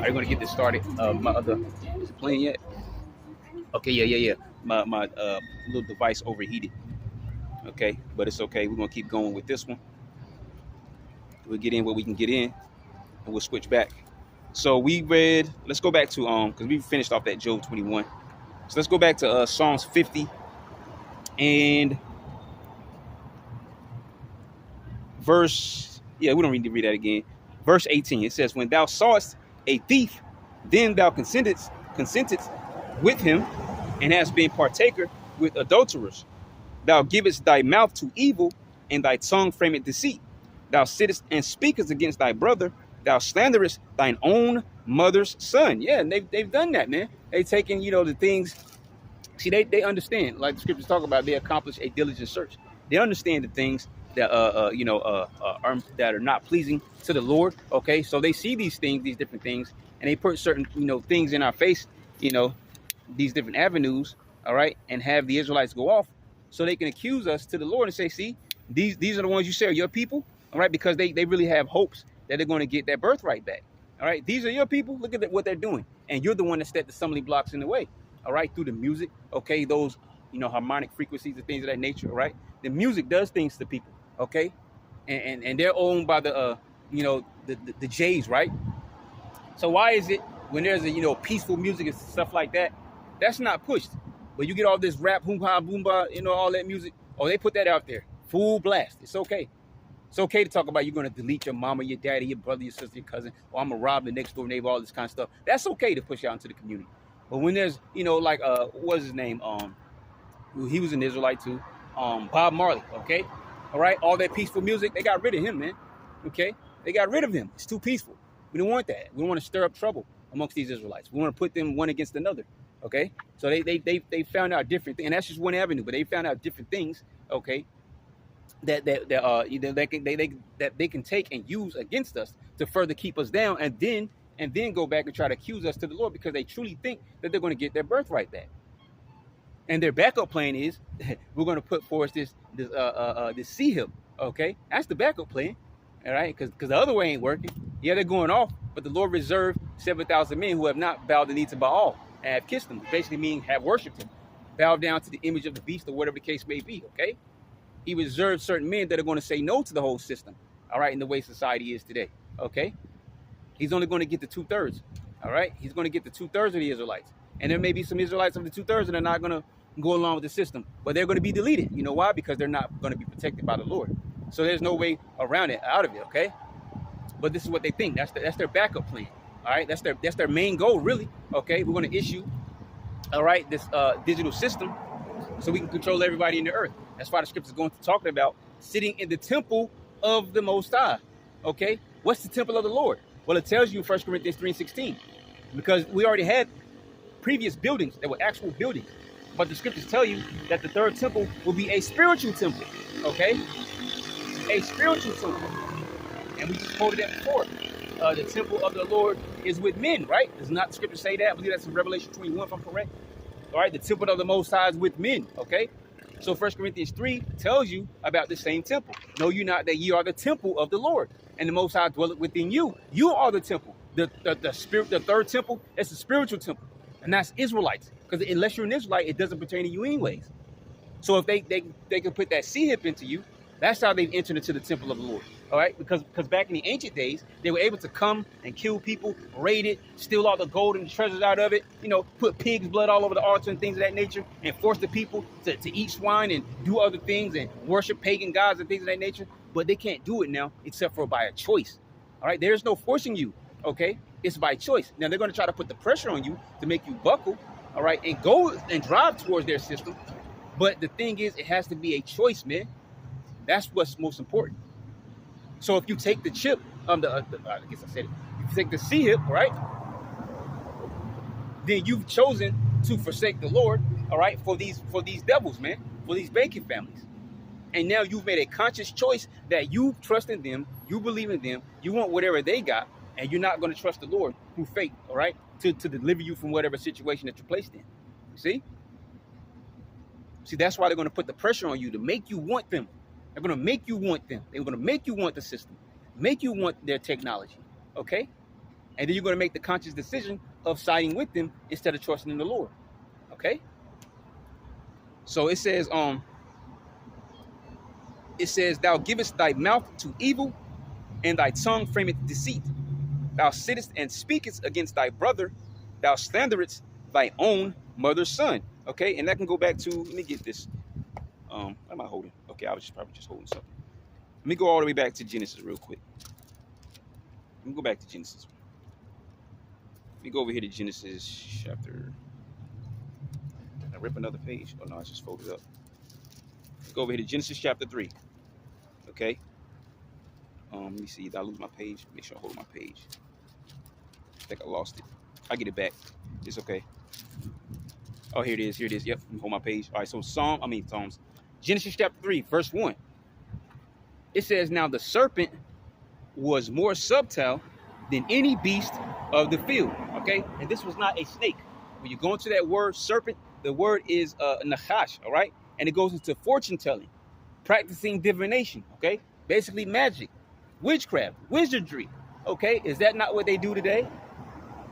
Are you gonna get this started? My other is it playing yet? Okay, yeah. My little device overheated. Okay, but it's okay. We're gonna keep going with this one. We'll get in what we can get in, and we'll switch back. So we read. Let's go back to because we finished off that Job 21. So let's go back to Psalms 50 and verse. Yeah, we don't need to read that again. Verse 18. It says, "When thou sawest a thief, then thou consentedst with him, and hast been partaker with adulterers. Thou givest thy mouth to evil, and thy tongue frameth deceit. Thou sittest and speakest against thy brother. Thou slanderest thine own mother's son." Yeah, and they've done that, man. They taken, the things. See, they understand, like the scriptures talk about. They accomplish a diligent search. They understand the things that that are not pleasing to the Lord. Okay, so they see these things, these different things, and they put certain things in our face. These different avenues. All right, and have the Israelites go off, so they can accuse us to the Lord and say, "See, these are the ones you say are your people." All right, because they really have hopes that they're going to get their birthright back. All right, these are your people. Look at what they're doing, and you're the one that set the stumbling blocks in the way. All right, through the music, okay, those harmonic frequencies and things of that nature. All right, the music does things to people, okay, and they're owned by the the Jays, right? So why is it when there's a peaceful music and stuff like that, that's not pushed, but you get all this rap, boom ha boom ba, all that music, they put that out there full blast. It's okay. It's okay to talk about you're going to delete your mama, your daddy, your brother, your sister, your cousin, or I'm going to rob the next door neighbor, all this kind of stuff. That's okay to push out into the community. But when there's, like, what's his name? He was an Israelite too. Bob Marley, okay? All right? All that peaceful music, they got rid of him, man. Okay? They got rid of him. It's too peaceful. We don't want that. We don't want to stir up trouble amongst these Israelites. We want to put them one against another, okay? So they found out different things, and that's just one avenue, but they found out different things, okay, that they can take and use against us to further keep us down, and then go back and try to accuse us to the Lord because they truly think that they're going to get their birthright back. And their backup plan is we're going to put forth this C-hip, okay? That's the backup plan, all right? Because the other way ain't working. Yeah, they're going off, but the Lord reserved 7,000 men who have not bowed the knee to Baal and have kissed him, basically meaning have worshipped him, bowed down to the image of the beast or whatever the case may be, okay? He reserved certain men that are going to say no to the whole system, all right, in the way society is today, okay? He's only going to get the 2/3, all right? He's going to get the 2/3 of the Israelites. And there may be some Israelites of the 2/3 that are not going to go along with the system, but they're going to be deleted. You know why? Because they're not going to be protected by the Lord. So there's no way around it, out of it, okay? But this is what they think. That's their backup plan, all right? That's their main goal, really, okay? We're going to issue, all right, this digital system so we can control everybody in the earth. That's why the scripture is going to talk about sitting in the temple of the Most High. Okay, what's the temple of the Lord? Well, it tells you in 1 Corinthians 3:16, because we already had previous buildings that were actual buildings, but the scriptures tell you that the third temple will be a spiritual temple. Okay, a spiritual temple, and we just quoted that before. The temple of the Lord is with men, right? Does not the scripture say that? I believe that's in Revelation 21, if I'm correct. All right, the temple of the Most High is with men. Okay. So 1 Corinthians 3 tells you about the same temple. Know you not that ye are the temple of the Lord, and the Most High dwelleth within you. You are the temple. The spirit, the third temple, that's the spiritual temple, and that's Israelites. Because unless you're an Israelite, it doesn't pertain to you anyways. So if they can put that C-hip into you, that's how they've entered into the temple of the Lord. All right, because back in the ancient days, they were able to come and kill people, raid it, steal all the gold and treasures out of it, put pig's blood all over the altar and things of that nature, and force the people to eat swine and do other things and worship pagan gods and things of that nature. But they can't do it now except for by a choice. All right, there's no forcing you, okay? It's by choice. Now, they're going to try to put the pressure on you to make you buckle, all right, and go and drive towards their system. But the thing is, it has to be a choice, man. That's what's most important. So if you take the chip, I guess I said it. If you take the C-hip, right, then you've chosen to forsake the Lord, all right, for these devils, man, for these bacon families. And now you've made a conscious choice that you trust in them, you believe in them, you want whatever they got, and you're not going to trust the Lord through faith, all right, to deliver you from whatever situation that you're placed in. See, that's why they're going to put the pressure on you to make you want them. They're going to make you want them. They're going to make you want the system, make you want their technology, okay? And then you're going to make the conscious decision of siding with them instead of trusting in the Lord. Okay? So it says, thou givest thy mouth to evil, and thy tongue frameth deceit. Thou sittest and speakest against thy brother, thou slanderest thy own mother's son. Okay, and that can go back to, let me get this. What am I holding? Okay, I was probably just holding something. Let me go all the way back to Genesis real quick. Let me go back to Genesis. Let me go over here to Genesis chapter. I rip another page. Oh no, I just folded up. Let's go over here to Genesis chapter 3. Okay. Let me see. Did I lose my page? Make sure I hold my page. I think I lost it. I get it back. It's okay. Oh, here it is. Here it is. Yep. Let me hold my page. All right. So Psalms. Genesis chapter 3, verse 1. It says, now the serpent was more subtle than any beast of the field. Okay. And this was not a snake. When you go into that word serpent, the word is nachash. All right. And it goes into fortune telling, practicing divination. Okay. Basically magic, witchcraft, wizardry. Okay. Is that not what they do today?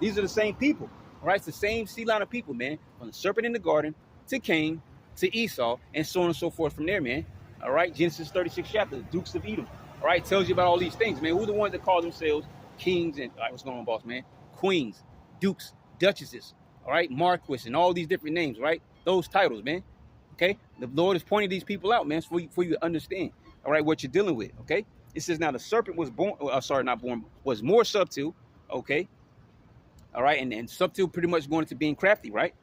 These are the same people. All right. It's the same sea line of people, man. From the serpent in the garden to Cain to Esau and so on and so forth from there, man. All right. Genesis 36 chapter, the Dukes of Edom. All right. Tells you about all these things, man. Who are the ones that call themselves kings and, all right, what's going on, boss, man? Queens, dukes, duchesses, all right, marquis, and all these different names, right? Those titles, man. Okay. The Lord is pointing these people out, man, for you to understand, all right, what you're dealing with. Okay. It says, now the serpent was was more subtle. Okay. All right. And subtle pretty much going into being crafty, right?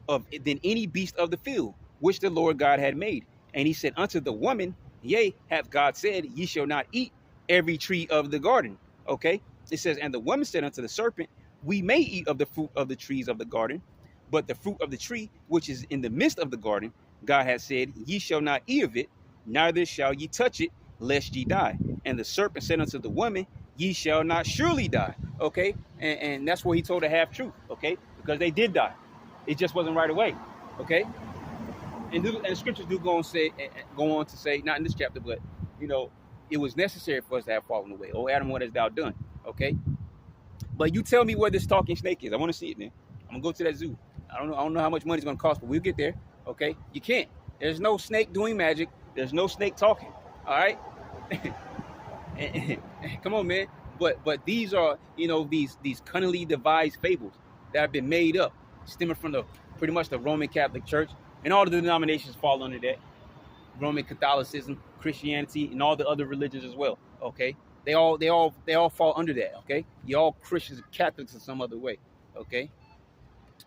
Than any beast of the field, which the Lord God had made. And he said unto the woman, yea, hath God said, ye shall not eat every tree of the garden. Okay. It says, and the woman said unto the serpent, we may eat of the fruit of the trees of the garden, but the fruit of the tree which is in the midst of the garden, God has said, ye shall not eat of it, neither shall ye touch it, lest ye die. And the serpent said unto the woman, ye shall not surely die. Okay. And that's what he told a half truth. Okay. Because they did die. It just wasn't right away. Okay. And the scriptures do go on to say, not in this chapter, but, you know, it was necessary for us to have fallen away. Oh, Adam, what hast thou done? Okay. But you tell me where this talking snake is. I want to see it, man. I'm gonna go to that zoo. I don't know how much money it's gonna cost, but we'll get there. Okay. You can't. There's no snake doing magic. There's no snake talking. All right. Come on, man. But these are, you know, these cunningly devised fables that have been made up, stemming from pretty much the Roman Catholic Church, and all the denominations fall under that. Roman Catholicism, Christianity, and all the other religions as well. Okay, they all fall under that. Okay, you're all Christians, Catholics in some other way. Okay,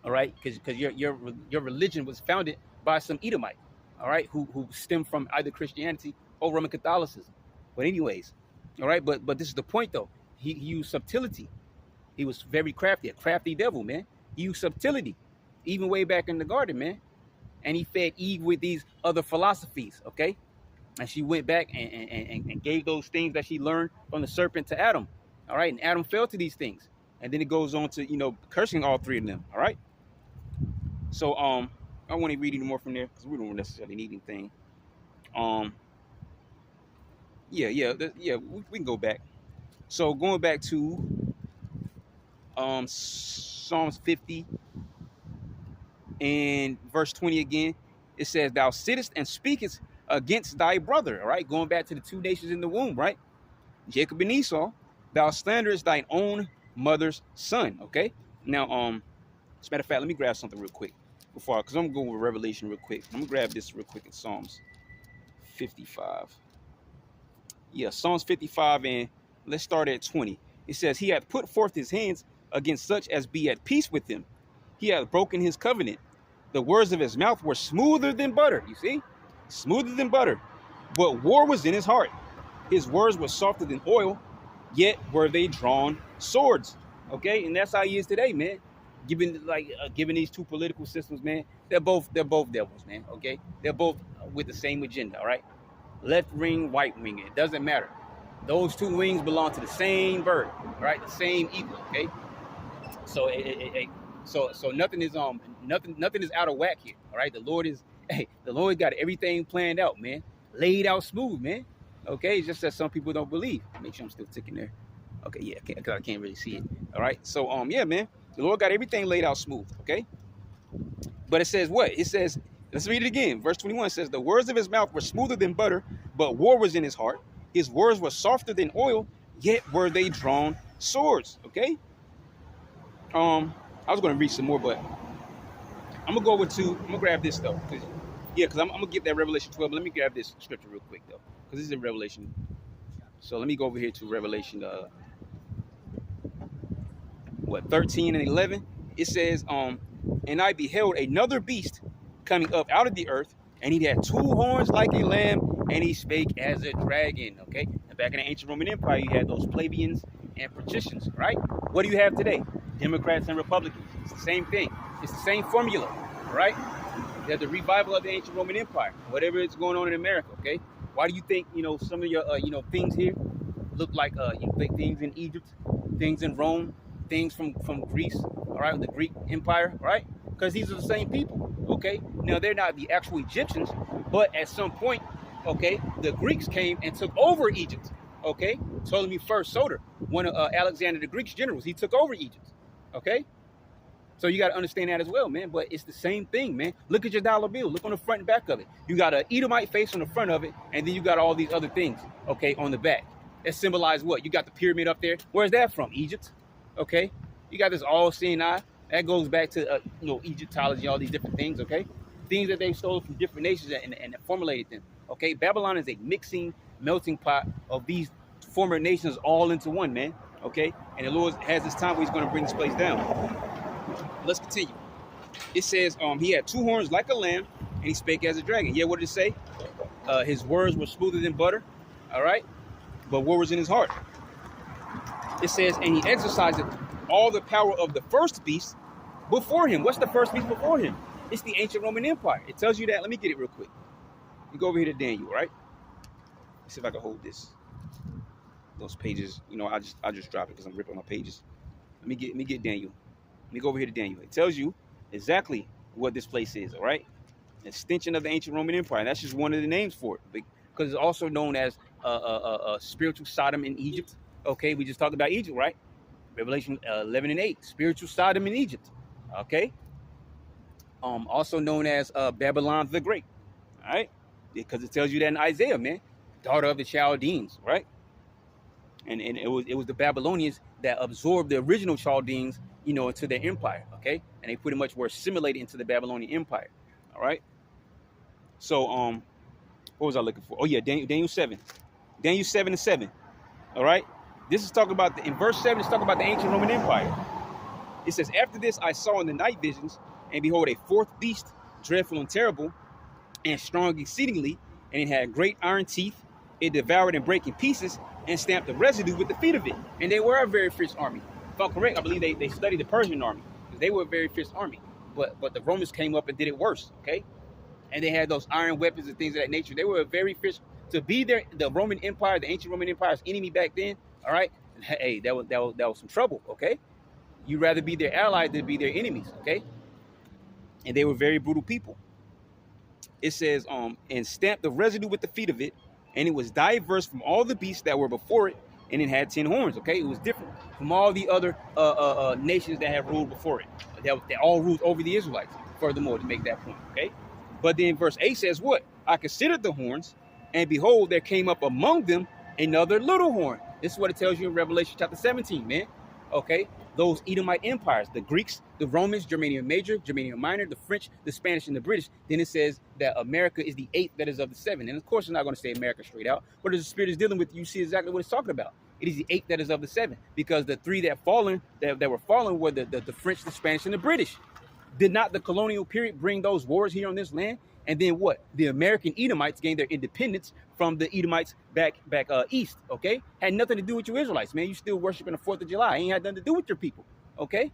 all right, because your religion was founded by some Edomite. All right, who stemmed from either Christianity or Roman Catholicism. But anyways, all right, but this is the point though. He used subtlety. He was very crafty, a crafty devil, man. He used subtlety, even way back in the garden, man. And he fed Eve with these other philosophies, okay? And she went back and gave those things that she learned from the serpent to Adam, all right? And Adam fell to these things. And then it goes on to, you know, cursing all three of them, all right? So, I want to read any more from there because we don't necessarily need anything. We can go back. So going back to Psalms 50 and verse 20 again, it says, thou sittest and speakest against thy brother, all right? Going back to the two nations in the womb, right? Jacob and Esau, thou slanderest thine own mother's son, okay? Now, as a matter of fact, let me grab something real quick before, because I'm going to go with Revelation real quick. I'm going to grab this real quick in Psalms 55. Yeah, Psalms 55, and let's start at 20. It says, he hath put forth his hands against such as be at peace with him. He hath broken his covenant. The words of his mouth were smoother than butter. You see? Smoother than butter. But war was in his heart. His words were softer than oil, yet were they drawn swords. Okay? And that's how he is today, man. Given these two political systems, man, they're both devils, man. Okay? They're both with the same agenda, all right? Left wing, right wing. It doesn't matter. Those two wings belong to the same bird, all right? The same eagle, okay? So So nothing is out of whack here. All right. The Lord got everything planned out, man. Laid out smooth, man. Okay. It's just that some people don't believe. Make sure I'm still ticking there. Okay, yeah, I can't really see it. All right. So yeah, man, the Lord got everything laid out smooth. Okay. But it says what? It says, let's read it again. Verse 21 says, the words of his mouth were smoother than butter, but war was in his heart. His words were softer than oil, yet were they drawn swords. Okay. I was going to read some more, but I'm gonna go over to. I'm gonna grab this though, because I'm gonna get that Revelation 12. But let me grab this scripture real quick though, because this is in Revelation. So let me go over here to Revelation 13 and 11. It says, and I beheld another beast coming up out of the earth, and he had two horns like a lamb, and he spake as a dragon. Okay, and back in the ancient Roman Empire, you had those plebeians and patricians, right? What do you have today? Democrats and Republicans. It's the same thing. It's the same formula, right? You have the revival of the ancient Roman Empire, whatever is going on in America. Okay, why do you think some of your things here look like things in Egypt, things in Rome, things from Greece, all right, the Greek Empire, right? Because these are the same people, okay? Now, they're not the actual Egyptians, but at some point, okay, the Greeks came and took over Egypt, okay? Ptolemy First Soter, one of Alexander the Greek's generals, he took over Egypt, okay? So you got to understand that as well, man. But it's the same thing, man. Look at your dollar bill. Look on the front and back of it. You got an Edomite face on the front of it, and then you got all these other things, okay, on the back. That symbolize what? You got the pyramid up there. Where's that from? Egypt, okay? You got this all-seeing eye. That goes back to, Egyptology, all these different things, okay? Things that they stole from different nations and formulated them, okay? Babylon is a mixing, melting pot of these former nations all into one, man, okay? And the Lord has this time where he's going to bring this place down. Let's continue. It says, he had two horns like a lamb, and he spake as a dragon. Yeah, what did it say? His words were smoother than butter, all right? But war was in his heart. It says, and he exercised all the power of the first beast before him. What's the first beast before him? It's the ancient Roman Empire. It tells you that. Let me get it real quick. You go over here to Daniel, right? Let's see if I can hold this. Those pages, I just drop it because I'm ripping my pages. Let me get Daniel. Let me go over here to Daniel. It tells you exactly what this place is, all right? An extension of the ancient Roman Empire. That's just one of the names for it, because it's also known as spiritual Sodom in Egypt. Okay, we just talked about Egypt, right? Revelation 11 and 8, spiritual Sodom in Egypt. Okay, also known as Babylon the Great. All right, because it tells you that in Isaiah, man, daughter of the Chaldeans, right? And it was the Babylonians that absorbed the original Chaldeans, into their empire, okay? And they pretty much were assimilated into the Babylonian Empire, all right? So, what was I looking for? Oh, yeah, Daniel 7. Daniel 7 and 7, all right? This is talking about, in verse 7, it's talking about the ancient Roman Empire. It says, after this I saw in the night visions, and behold, a fourth beast, dreadful and terrible, and strong exceedingly, and it had great iron teeth. It devoured and brake in pieces, and stamped the residue with the feet of it. And they were a very fierce army. If I'm correct, I believe they studied the Persian army, because they were a very fierce army. But the Romans came up and did it worse, okay? And they had those iron weapons and things of that nature. They were a very fierce, to be the Roman Empire, the ancient Roman Empire's enemy back then, all right? Hey, that was some trouble, okay? You'd rather be their ally than be their enemies, okay? And they were very brutal people. It says, and stamped the residue with the feet of it, and it was diverse from all the beasts that were before it, and it had 10 horns, okay? It was different from all the other nations that had ruled before it. They all ruled over the Israelites, furthermore, to make that point, okay? But then verse 8 says what? I considered the horns, and behold, there came up among them another little horn. This is what it tells you in Revelation chapter 17, man, okay? Those Edomite empires, the Greeks, the Romans, Germanium Major, Germanium Minor, the French, the Spanish, and the British. Then it says that America is the eighth that is of the seven. And of course, it's not going to say America straight out, but as the Spirit is dealing with, you see exactly what it's talking about. It is the eighth that is of the seven, because the three that were fallen were the French, the Spanish, and the British. Did not the colonial period bring those wars here on this land? And then what? The American Edomites gained their independence from the Edomites back east, okay? Had nothing to do with you Israelites, man. You still worshiping the 4th of July. Ain't had nothing to do with your people, okay?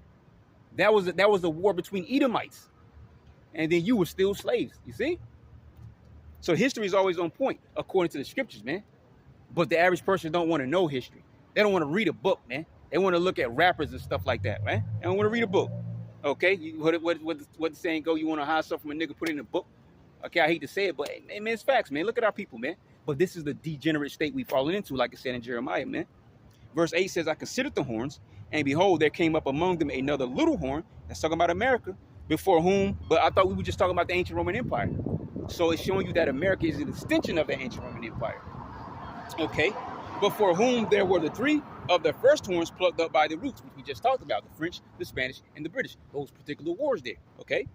That was a war between Edomites. And then you were still slaves, you see? So history is always on point, according to the scriptures, man. But the average person don't want to know history. They don't want to read a book, man. They want to look at rappers and stuff like that, man. They don't want to read a book, okay? What the saying go? You want to hide stuff from a nigga, put it in a book? Okay, I hate to say it, but hey, man, it's facts, man. Look at our people, man. But this is the degenerate state we've fallen into, like I said in Jeremiah, man. Verse 8 says, I considered the horns, and behold, there came up among them another little horn. That's talking about America, before whom, but I thought we were just talking about the ancient Roman Empire. So it's showing you that America is an extension of the ancient Roman Empire. Okay, before whom there were the three of the first horns plucked up by the roots, which we just talked about, the French, the Spanish, and the British, those particular wars there. Okay,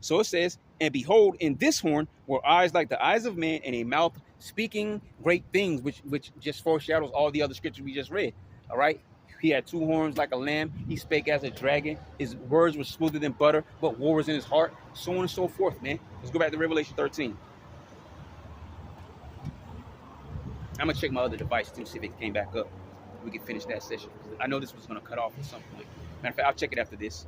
so it says, and behold, in this horn were eyes like the eyes of man, and a mouth speaking great things, which just foreshadows all the other scriptures we just read. All right, he had two horns like a lamb, he spake as a dragon, his words were smoother than butter, but war was in his heart, so on and so forth, man. Let's go back to Revelation 13. I'm gonna check my other device too, see if it came back up. We can finish that session. I know this was gonna cut off at some point. Matter of fact, I'll check it after this.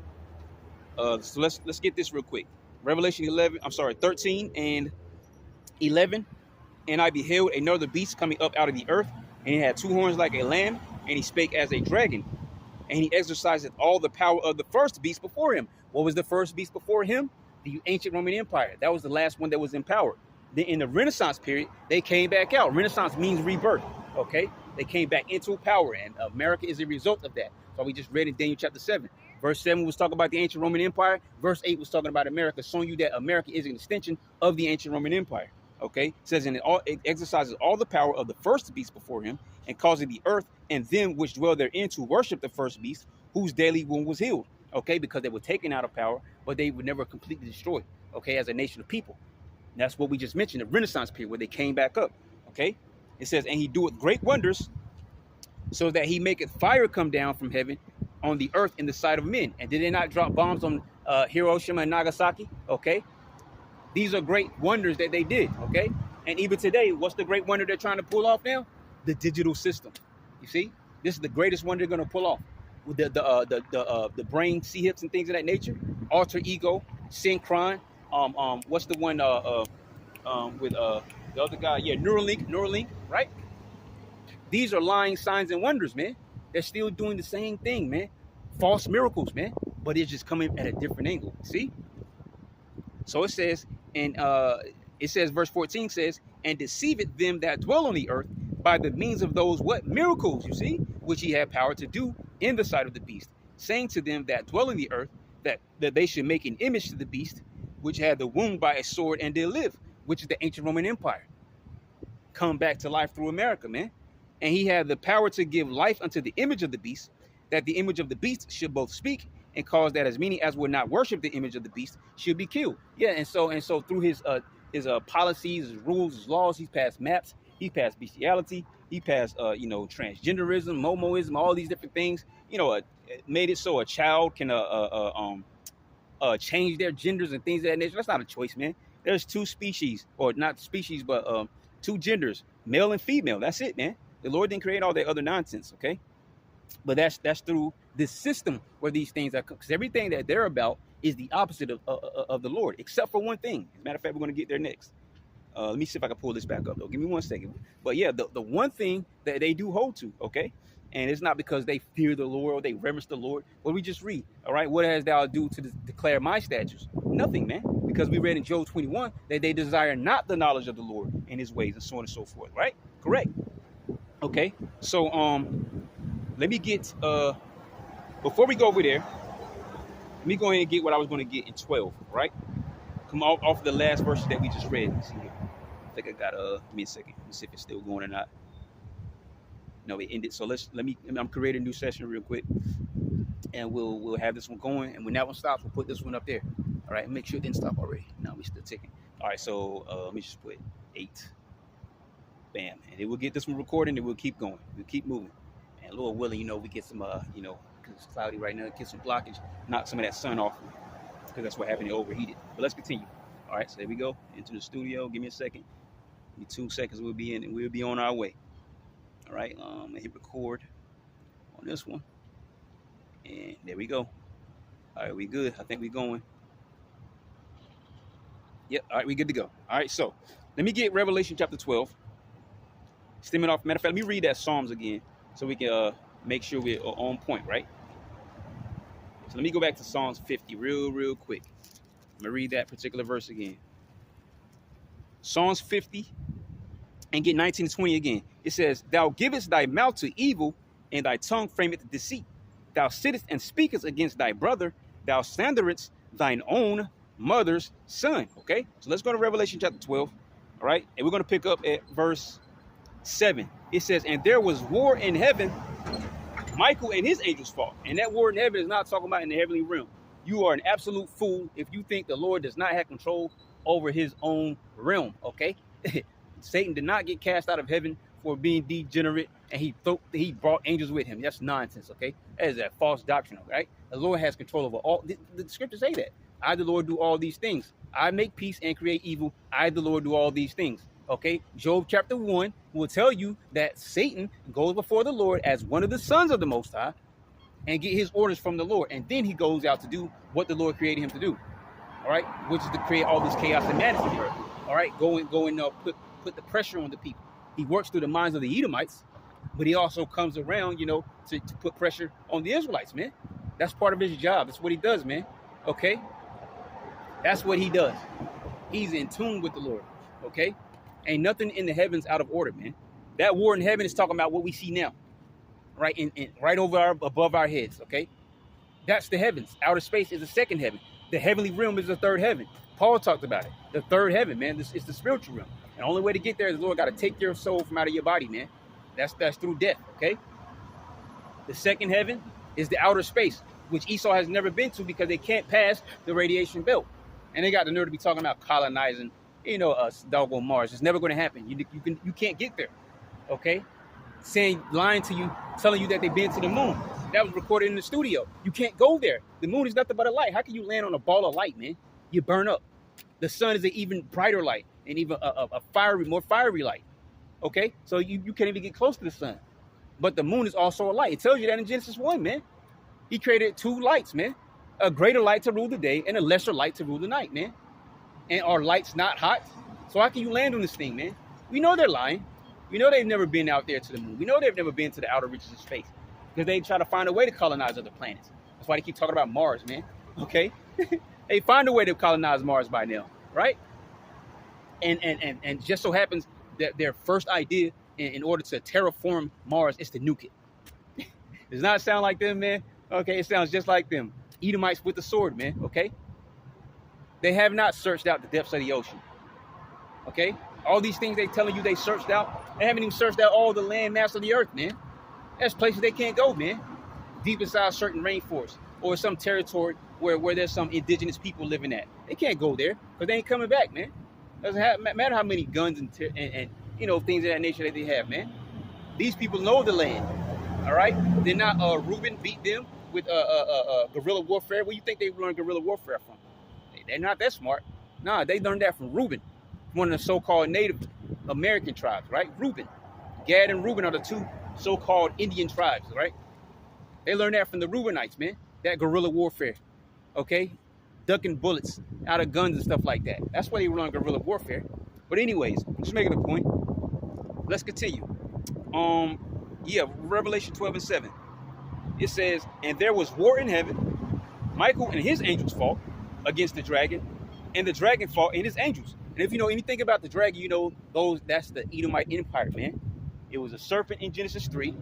So let's get this real quick. Revelation 13 and 11. And I beheld another beast coming up out of the earth, and he had two horns like a lamb, and he spake as a dragon, and he exercised all the power of the first beast before him. What was the first beast before him? The ancient Roman Empire. That was the last one that was in power. Then in the Renaissance period, they came back out. Renaissance means rebirth. Okay, they came back into power, and America is a result of that. So we just read in Daniel chapter 7. Verse 7 was talking about the ancient Roman Empire. Verse 8 was talking about America, showing you that America is an extension of the ancient Roman Empire. Okay, it says, and it exercises all the power of the first beast before him, and causing the earth and them which dwell therein to worship the first beast, whose daily wound was healed. Okay, because they were taken out of power, but they were never completely destroyed. Okay, as a nation of people. And that's what we just mentioned, the Renaissance period, where they came back up. Okay, it says, and he doeth great wonders, so that he maketh fire come down from heaven on the earth in the sight of men. And did they not drop bombs on Hiroshima and Nagasaki? Okay. These are great wonders that they did, okay? And even today, what's the great wonder they're trying to pull off now? The digital system. You see? This is the greatest one they're going to pull off. With the brain C-hips and things of that nature. Alter ego, Synchron. What's the one with the other guy? Yeah, Neuralink, right? These are lying signs and wonders, man. They're still doing the same thing, man. False miracles, man. But it's just coming at a different angle. See? So it says, and verse 14 says, and deceiveth them that dwell on the earth by the means of those what miracles, you see, which he had power to do in the sight of the beast, saying to them that dwell in the earth that they should make an image to the beast, which had the wound by a sword and did live, which is the ancient Roman Empire. Come back to life through America, man. And he had the power to give life unto the image of the beast, that the image of the beast should both speak and cause that as many as would not worship the image of the beast should be killed. Yeah, and so through his policies, his rules, his laws, he's passed maps, he passed bestiality, he passed transgenderism, momoism, all these different things. Made it so a child can change their genders and things of that nature. That's not a choice, man. There's two species, or not species, but two genders, male and female. That's it, man. The Lord didn't create all that other nonsense, okay? But that's through this system where these things are, because everything that they're about is the opposite of the Lord, except for one thing. As a matter of fact, we're going to get there next. Let me see if I can pull this back up, though. Give me 1 second. But yeah, the one thing that they do hold to, okay? And it's not because they fear the Lord or they reverence the Lord. What we just read, all right? What has thou do to declare my statutes? Nothing, man. Because we read in Job 21 that they desire not the knowledge of the Lord and his ways and so on and so forth, right? Correct. Okay. So, let me get, before we go over there, let me go ahead and get what I was going to get in 12, right? Come off the last verses that we just read. Let's see here. I think I got, give me a second. Let's see if it's still going or not. No, it ended. So I'm creating a new session real quick, and we'll have this one going. And when that one stops, we'll put this one up there. All right, make sure it didn't stop already. No, we're still ticking. All right, so let me just put 8. Bam, and it will get this one recording, and we'll keep going. We'll keep moving. And Lord willing, we get some, because it's cloudy right now, get some blockage, knock some of that sun off, because that's what happened. It overheated. But let's continue. All right, so there we go into the studio. Give me a second. Give me 2 seconds. We'll be in, and we'll be on our way. All right, hit record on this one, and there we go. All right, we good. I think we going. Yep. All right, we good to go. All right, so let me get Revelation chapter 12. Stemming off. Matter of fact, let me read that Psalms again, so we can make sure we're on point, right? So let me go back to Psalms 50 real quick. I'm going to read that particular verse again. Psalms 50 and get 19 to 20 again. It says, thou givest thy mouth to evil and thy tongue frameth deceit. Thou sittest and speakest against thy brother, thou slanderest thine own mother's son. Okay, so let's go to Revelation chapter 12. All right, and we're going to pick up at verse 7. It says, and there was war in heaven, Michael and his angels fought. And that war in heaven is not talking about in the heavenly realm. You are an absolute fool if you think the Lord does not have control over his own realm, okay? Satan did not get cast out of heaven for being degenerate, and he brought angels with him. That's nonsense, okay? That is a false doctrine, right? The Lord has control over all. The scriptures say that. I, the Lord, do all these things. I make peace and create evil. I, the Lord, do all these things. Okay, Job chapter 1 will tell you that Satan goes before the Lord as one of the sons of the Most High and get his orders from the Lord. And then he goes out to do what the Lord created him to do. All right, which is to create all this chaos and madness in the earth. All right, go and put the pressure on the people. He works through the minds of the Edomites, but he also comes around, you know, to put pressure on the Israelites, man. That's part of his job. That's what he does, man. Okay, that's what he does. He's in tune with the Lord. Okay. Ain't nothing in the heavens out of order, man. That war in heaven is talking about what we see now, right? Right above our heads, okay? That's the heavens. Outer space is the second heaven. The heavenly realm is the third heaven. Paul talked about it. The third heaven, man. This is the spiritual realm. And the only way to get there is the Lord got to take your soul from out of your body, man. That's through death, okay? The second heaven is the outer space, which Esau has never been to because they can't pass the radiation belt. And they got the nerve to be talking about colonizing, you know, doggone Mars. It's never going to happen. You can't get there, okay? Lying to you, telling you that they've been to the moon. That was recorded in the studio. You can't go there. The moon is nothing but a light. How can you land on a ball of light, man? You burn up. The sun is an even brighter light and even a more fiery light, okay? So you can't even get close to the sun. But the moon is also a light. It tells you that in Genesis 1, man. He created two lights, man. A greater light to rule the day and a lesser light to rule the night, man. And are lights not hot? So how can you land on this thing, man? We know they're lying. We know they've never been out there to the moon. We know they've never been to the outer reaches of space because they try to find a way to colonize other planets. That's why they keep talking about Mars, man. Okay? They find a way to colonize Mars by now, right? And just so happens that their first idea in order to terraform Mars is to nuke it. Does not sound like them, man. Okay, it sounds just like them. Edomites with the sword, man. Okay? They have not searched out the depths of the ocean. Okay? All these things they telling you they searched out, they haven't even searched out all the land mass of the earth, man. There's places they can't go, man. Deep inside certain rainforests or some territory where there's some indigenous people living at. They can't go there because they ain't coming back, man. Doesn't matter how many guns and you know, things of that nature that they have, man. These people know the land. All right? They're not Reuben beat them with guerrilla warfare. Where you think they learned guerrilla warfare from? They're not that smart. Nah, they learned that from Reuben, one of the so-called Native American tribes, right? Reuben. Gad and Reuben are the two so-called Indian tribes, right? They learned that from the Reubenites, man. That guerrilla warfare, okay? Ducking bullets out of guns and stuff like that. That's why they learned guerrilla warfare. But anyways, just making a point. Let's continue. Yeah, Revelation 12 and 7. It says, and there was war in heaven. Michael and his angels fought against the dragon, and the dragon fought and his angels. And if you know anything about the dragon, you know that's the Edomite Empire, man. It was a serpent in Genesis 3,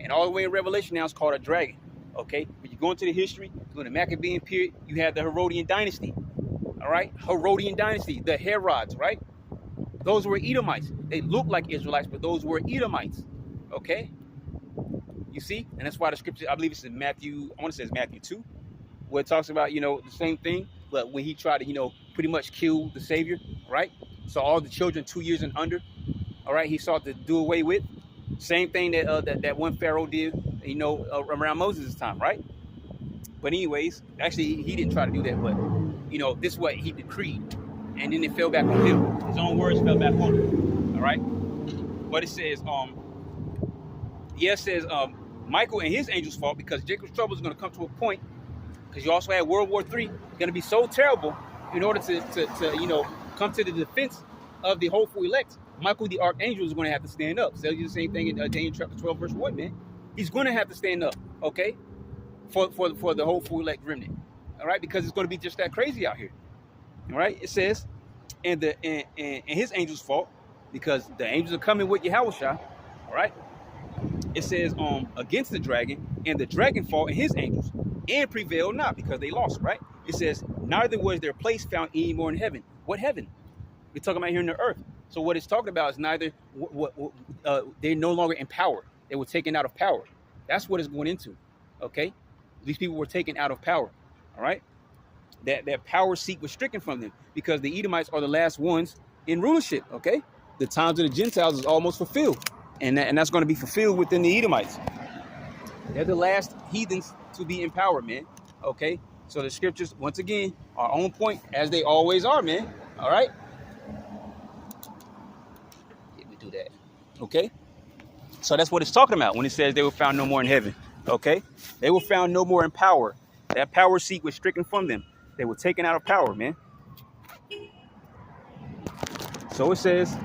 and all the way in Revelation now it's called a dragon. Okay? When you go into the history, during the Maccabean period, you have the Herodian dynasty. All right? Herodian dynasty, the Herods, right? Those were Edomites. They look like Israelites, but those were Edomites. Okay? You see? And that's why the scripture, I believe it's in Matthew, I want to say it's Matthew 2, where it talks about, you know, the same thing, but when he tried to, you know, pretty much kill the Savior, right? So all the children 2 years and under, all right, he sought to do away with. Same thing that one Pharaoh did, you know, around Moses' time, right? But anyways, actually, he didn't try to do that, but, you know, this is what he decreed. And then it fell back on him. His own words fell back on him, all right? But it says, Michael and his angels fought because Jacob's trouble is going to come to a point, because you also had World War III, going to be so terrible in order to you know, come to the defense of the hopeful elect. Michael the archangel is going to have to stand up. So you the same thing in Daniel chapter 12 verse 1, man. He's going to have to stand up, okay, for the hopeful elect remnant, all right, because it's going to be just that crazy out here, all right. It says, and his angels fought because the angels are coming with Yahushua, all right. it says against the dragon, and the dragon fought and his angels, and prevailed not, because they lost, right? It says, neither was their place found any more in heaven. What heaven? We're talking about here in the earth. So what it's talking about is neither they're no longer in power. They were taken out of power. That's what it's going into. Okay, these people were taken out of power. All right, that power seat was stricken from them, because the Edomites are the last ones in rulership. Okay, the times of the Gentiles is almost fulfilled, and that's going to be fulfilled within the Edomites. They're the last heathens to be in power, man. Okay, so the scriptures once again are on point, as they always are, man. All right, we do that. Okay, so that's what it's talking about when it says they were found no more in heaven. Okay, they were found no more in power. That power seat was stricken from them. They were taken out of power, man. So it says,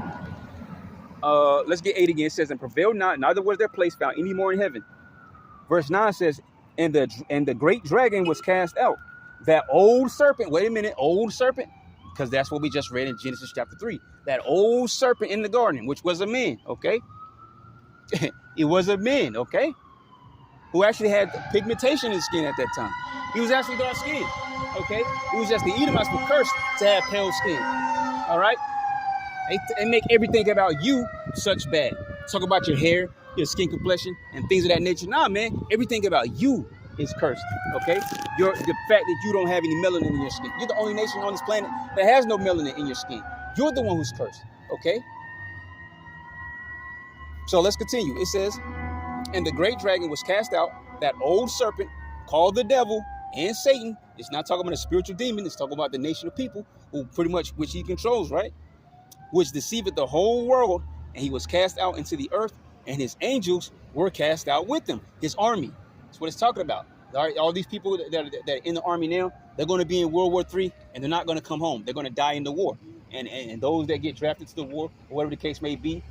let's get 8 again. It says, and prevailed not, neither was their place found any more in heaven. Verse 9 says, and the great dragon was cast out. That old serpent, wait a minute, old serpent, because that's what we just read in Genesis chapter 3. That old serpent in the garden, which was a man, okay? It was a man, okay? Who actually had pigmentation in his skin at that time. He was actually dark skinned, okay? It was just the Edomites were cursed to have pale skin, all right? They make everything about you such bad. Talk about your hair, your skin complexion, and things of that nature. Nah, man, everything about you is cursed, okay? The fact that you don't have any melanin in your skin. You're the only nation on this planet that has no melanin in your skin. You're the one who's cursed, okay? So let's continue. It says, and the great dragon was cast out, that old serpent called the devil and Satan. It's not talking about a spiritual demon. It's talking about the nation of people who pretty much, which he controls, right? Which deceiveth the whole world. And he was cast out into the earth, and his angels were cast out with him. His army. That's what it's talking about. All these people that are in the army now, they're going to be in World War III, and they're not going to come home. They're going to die in the war. And those that get drafted to the war, or whatever the case may be,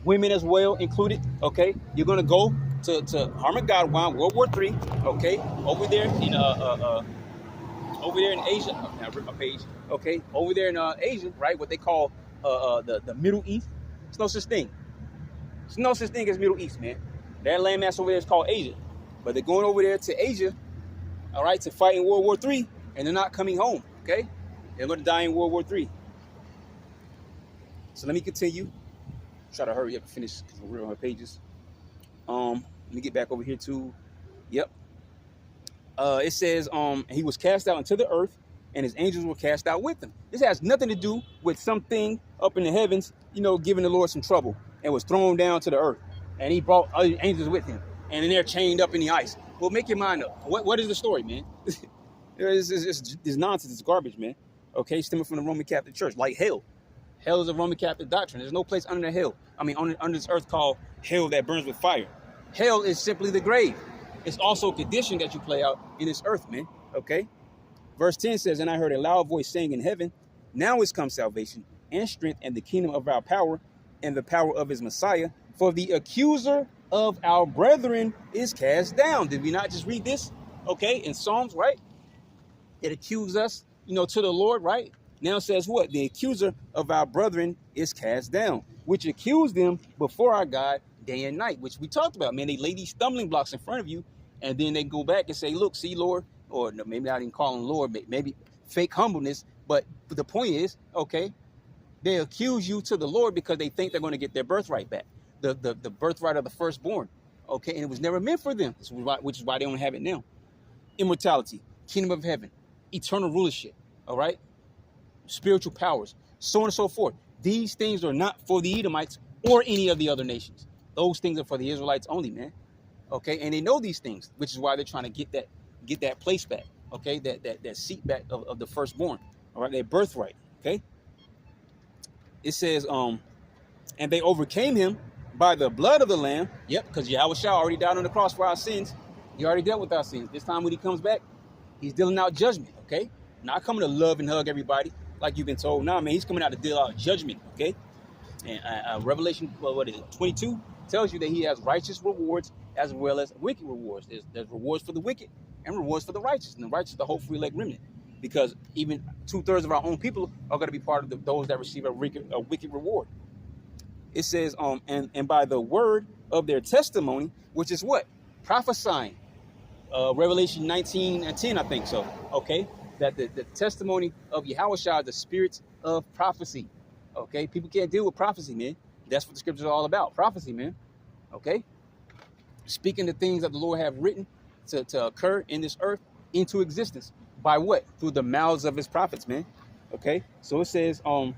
women as well included, okay? You're going to go to Armageddon, World War III, okay? Over there in Asia, okay? Over there in Asia, right? What they call the Middle East. There's no such thing. There's no such thing as Middle East, man. That landmass over there is called Asia. But they're going over there to Asia, all right, to fight in World War III, and they're not coming home, okay? They're going to die in World War III. So let me continue. Try to hurry up and finish because we're on our pages. Let me get back over here to, yep. It says, he was cast out into the earth, and his angels were cast out with him. This has nothing to do with something up in the heavens, giving the Lord some trouble, and was thrown down to the earth. And he brought other angels with him, and then they're chained up in the ice. Well, make your mind up. What is the story, man? It's nonsense. It's garbage, man. Okay, stemming from the Roman Catholic Church, like hell. Hell is a Roman Catholic doctrine. There's no place under hell. Under this earth called hell that burns with fire. Hell is simply the grave. It's also a condition that you play out in this earth, man. Okay? Verse 10 says, and I heard a loud voice saying in heaven, now is come salvation and strength and the kingdom of our power and the power of his Messiah. For the accuser of our brethren is cast down. Did we not just read this? Okay, in Psalms, right? It accused us, to the Lord, right? Now it says what? The accuser of our brethren is cast down, which accused them before our God day and night, which we talked about, man. They lay these stumbling blocks in front of you, and then they go back and say, look, see, Lord, or no, maybe not even call him Lord, maybe fake humbleness. But the point is, okay, they accuse you to the Lord because they think they're going to get their birthright back, the birthright of the firstborn, okay? And it was never meant for them, which is why they don't have it now. Immortality, kingdom of heaven, eternal rulership, all right? Spiritual powers, so on and so forth. These things are not for the Edomites or any of the other nations. Those things are for the Israelites only, man. Okay, and they know these things, which is why they're trying to get that place back. Okay, that seat back of the firstborn. All right, their birthright. Okay. It says, and they overcame him by the blood of the Lamb. Yep, because Yahushua already died on the cross for our sins. He already dealt with our sins. This time when he comes back, he's dealing out judgment. Okay, not coming to love and hug everybody like you've been told. Nah, man, he's coming out to deal out judgment. Okay, and Revelation 22 tells you that he has righteous rewards as well as wicked rewards. There's rewards for the wicked and rewards for the righteous, and the righteous, the hopefully elect remnant, because even 2/3 of our own people are going to be part of those that receive a wicked reward. It says, and by the word of their testimony, which is what? Prophesying. Revelation 19:10, I think so. Okay, that the testimony of Yahushua is the spirit of prophecy. Okay, people can't deal with prophecy, man. That's what the scriptures are all about. Prophecy, man. Okay, speaking the things that the Lord have written to occur in this earth into existence by what? Through the mouths of his prophets, man. Okay, so it says, and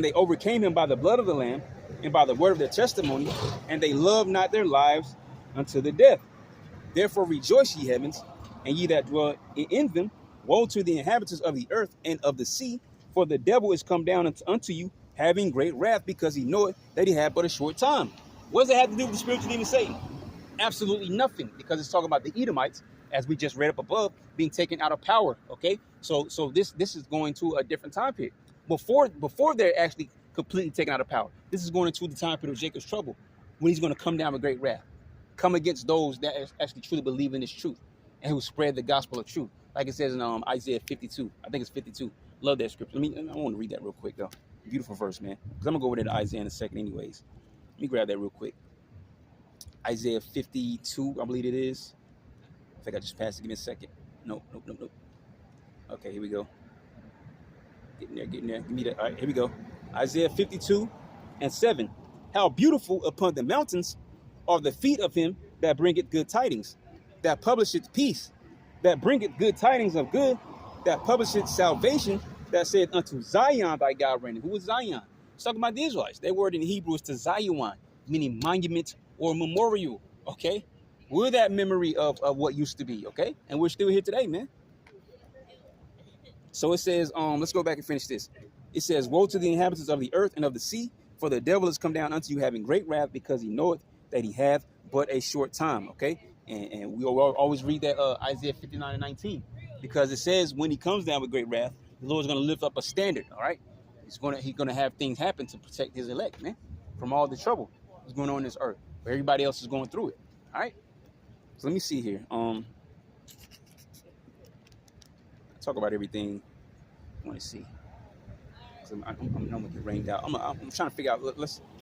they overcame him by the blood of the Lamb and by the word of their testimony, and they loved not their lives unto the death. Therefore rejoice, ye heavens, and ye that dwell in them. Woe to the inhabitants of the earth and of the sea, for the devil is come down unto you, having great wrath, because he knoweth that he had but a short time. What does it have to do with the spiritual demon Satan? Absolutely nothing, because it's talking about the Edomites, as we just read up above, being taken out of power. Okay, so this is going to a different time period. Before they're actually completely taken out of power, this is going into the time period of Jacob's trouble, when he's going to come down with great wrath, come against those that actually truly believe in this truth and who spread the gospel of truth, like it says in Isaiah 52. I think it's 52. Love that scripture. I want to read that real quick though. Beautiful verse, man. Because I'm gonna go over there to Isaiah in a second, anyways. Let me grab that real quick. Isaiah 52, I believe it is. I think I just passed it. Give me a second. Nope. Okay, here we go. Getting there. Give me that. All right, here we go. Isaiah 52:7. How beautiful upon the mountains are the feet of him that bringeth good tidings, that publisheth peace, that bringeth good tidings of good, that publisheth salvation, that saith unto Zion, thy God reigneth. Who is Zion? It's talking about the Israelites. Their word in Hebrew is to Zion, meaning monument or memorial. Okay? We're that memory of what used to be. Okay? And we're still here today, man. So it says, let's go back and finish this. It says, woe to the inhabitants of the earth and of the sea, for the devil is come down unto you, having great wrath, because he knoweth that he hath but a short time. Okay, and we always read that Isaiah 59:19, because it says when he comes down with great wrath, the Lord is going to lift up a standard. All right, he's gonna have things happen to protect his elect, man, from all the trouble that's going on in this earth, where everybody else is going through it. All right, so let me see here. Talk about everything. I want to see. I'm gonna get rained out. I'm trying to figure out. Let's